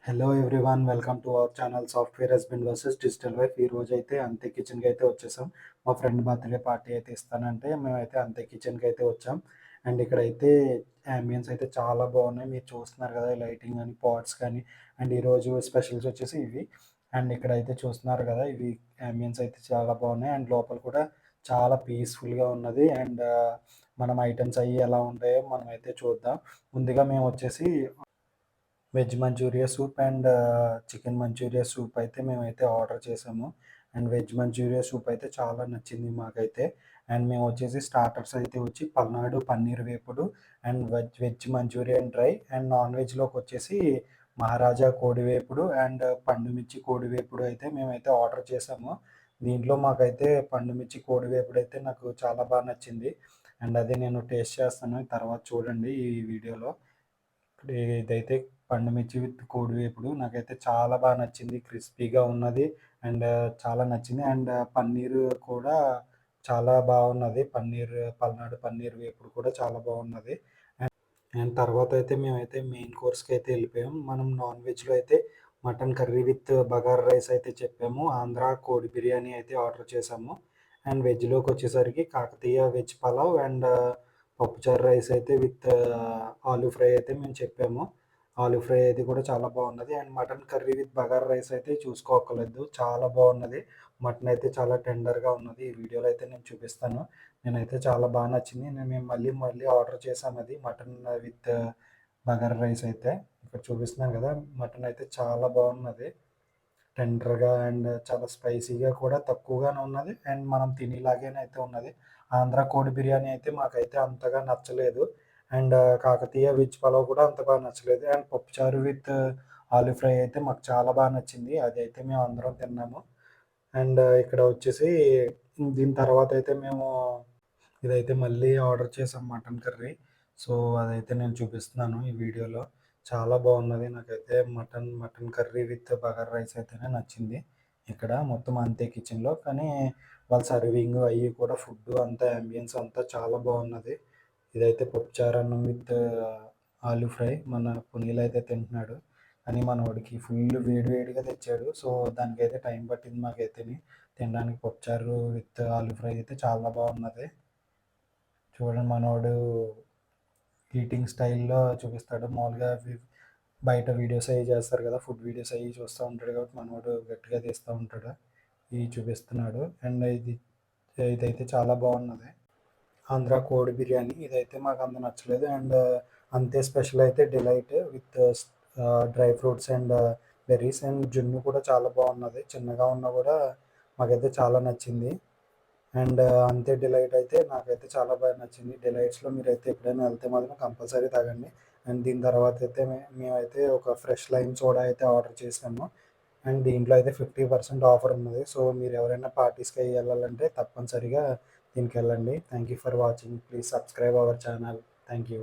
Hello everyone, welcome to our channel software husband versus digital wife. ఈరోజైతే అంతే కిచెన్‌కి అయితే వచ్చేసాం. మా ఫ్రెండ్ బర్త్‌డే పార్టీ అయితే ఇస్తానంటే మేమైతే అంతే కిచెన్‌కి అయితే వచ్చాం. అండ్ ఇక్కడైతే యాంబియన్స్ అయితే చాలా బాగున్నాయి. మీరు చూస్తున్నారు కదా! లైటింగ్ గాని, పాట్స్ కానీ అండ్ ఈరోజు స్పెషల్స్ వచ్చేసి ఇవి. అండ్ ఇక్కడైతే చూస్తున్నారు కదా! ఇవి యాంబియన్స్ అయితే చాలా బాగున్నాయి. అండ్ లోపల కూడా చాలా పీస్‌ఫుల్‌గా ఉన్నది. అండ్ మనం ఐటెమ్స్ అయ్యి ఎలా ఉంటాయో మనమైతే చూద్దాం. ముందుగా మేమొచ్చేసి veg Manchuria soup and chicken Manchuria soup అయితే మేమైతే ఆర్డర్ చేసాము. అండ్ వెజ్ మంచూరియా సూప్ అయితే చాలా నచ్చింది మాకైతే. అండ్ మేమొచ్చేసి స్టార్టర్స్ అయితే వచ్చి పల్నాడు పన్నీర్ వేపుడు and veg veg Manchurian dry and non వెజ్‌లోకొచ్చేసి మహారాజా కోడి వేపుడు అండ్ పండు మిర్చి కోడి వేపుడు అయితే మేమైతే ఆర్డర్ చేసాము. దీంట్లో మాకైతే పండు మిర్చి కోడి వేపుడు అయితే నాకు చాలా నచ్చింది. అండ్ అది నేను టేస్ట్ చేస్తాను. తర్వాత చూడండి ఈ వీడియోలో. ఇదైతే పండు మిర్చి విత్ కోడి వేపుడు నాకైతే చాలా నచ్చింది. క్రిస్పీగా ఉన్నది. అండ్ చాలా నచ్చింది. అండ్ పన్నీరు కూడా చాలా బాగున్నది. పల్నాడు పన్నీర్ వేపుడు కూడా చాలా బాగున్నది. అండ్ తర్వాతయితే మేమైతే మెయిన్ కోర్స్‌కైతే ఎళ్ళిపోయాం. మనం నాన్ వెజ్‌లో అయితే mutton curry with bagara rice అయితే చెప్పాము. ఆంధ్ర కోడి బిర్యానీ అయితే ఆర్డర్ చేశాము. అండ్ వెజ్‌లోకొచ్చేసరికి కాకతీయ వెజ్ పలావ్ అండ్ పప్పుచారు రైస్ అయితే విత్ ఆలూ ఫ్రై అయితే మేము చెప్పాము. ఆలూ ఫ్రై అయితే కూడా చాలా బాగున్నది. And mutton curry with bagara rice అయితే చూసుకోక్కర్లేదు. చాలా బాగున్నది. మటన్ అయితే చాలా టెండర్‌గా ఉన్నది. ఈ వీడియోలో అయితే నేను చూపిస్తాను. నేనైతే చాలా నచ్చింది. మేము మళ్ళీ మళ్ళీ ఆర్డర్ చేశామది మటన్ విత్ బగారా రైస్ అయితే. ఇక్కడ చూపిస్తున్నాను గదా! మటన్ అయితే చాలా బాగున్నది. టెండర్‌గా అండ్ చాలా స్పైసీగా కూడా తక్కువగానే ఉన్నది. అండ్ మనం తినేలాగానే అయితే ఉన్నది. ఆంధ్ర కోడి బిర్యానీ అయితే మాకైతే అంతగా నచ్చలేదు. అండ్ కాకతీయ వెజ్ పలావ్ కూడా అంత నచ్చలేదు. అండ్ పప్పుచారు విత్ ఆలూ ఫ్రై అయితే మాకు చాలా నచ్చింది. అదైతే మేమందరం తిన్నాము. అండ్ ఇక్కడ వచ్చేసి దీని తర్వాతయితే మేము ఇదైతే మళ్ళీ ఆర్డర్ చేసాం మటన్ కర్రీ. సో, అదైతే నేను చూపిస్తున్నాను ఈ వీడియోలో. చాలా బాగున్నది. నాకైతే mutton curry with bagara rice అయితేనే నచ్చింది. ఇక్కడ మొత్తం అంతే కిచెన్‌లో. కానీ వాళ్ళ సర్వింగ్ అయ్యి కూడా ఫుడ్డు అంతా యాంబియన్స్ అంతా చాలా బాగున్నది. ఇదైతే పప్పుచారు అన్నం విత్ ఆలూ ఫ్రై. మన పునీల్ అయితే తింటున్నాడు. కానీ మనోడికి ఫుల్ వేడి వేడిగా తెచ్చాడు. సో, దానికైతే టైం పట్టింది మాకైతేని. తినడానికి పప్పుచారు విత్ ఆలూ ఫ్రై అయితే చాలా బాగున్నది. చూడండి మనోడు ఈటింగ్ స్టైల్‌లో చూపిస్తాడు. మామూలుగా బయట వీడియోస్ అయి చేస్తారు కదా! ఫుడ్ వీడియోస్ అయి చూస్తా ఉంటాడు కాబట్టి మనోడు గట్టిగా తీస్తా ఉంటాడు. ఇయి చూపిస్తున్నాడు. అండ్ ఇదైతే చాలా బాగున్నది. ఆంధ్ర కోడి బిర్యానీ ఇదైతే మాకంత నచ్చలేదు. అండ్ అంతే స్పెషల్ అయితే delight with dry fruits and berries and జున్ను కూడా చాలా బాగున్నది. చిన్నగా ఉన్నా కూడా మాకైతే చాలా నచ్చింది. అండ్ అంతే డిలైట్ అయితే నాకైతే చాలా నచ్చింది. డిలైట్స్‌లో మీరైతే ఎప్పుడైనా వెళ్తే మాత్రం కంపల్సరీ తాగండి. అండ్ దీని తర్వాతయితే మేమైతే ఒక ఫ్రెష్ లైమ్ సోడా అయితే ఆర్డర్ చేసాము. అండ్ దీంట్లో అయితే 50% ఆఫర్ ఉన్నది. సో, మీరెవరైనా పార్టీస్‌కి అయి ఎళ్ళాలంటే తప్పనిసరిగా దీనికెళ్ళండి. Thank you for watching. Please subscribe our channel. Thank you.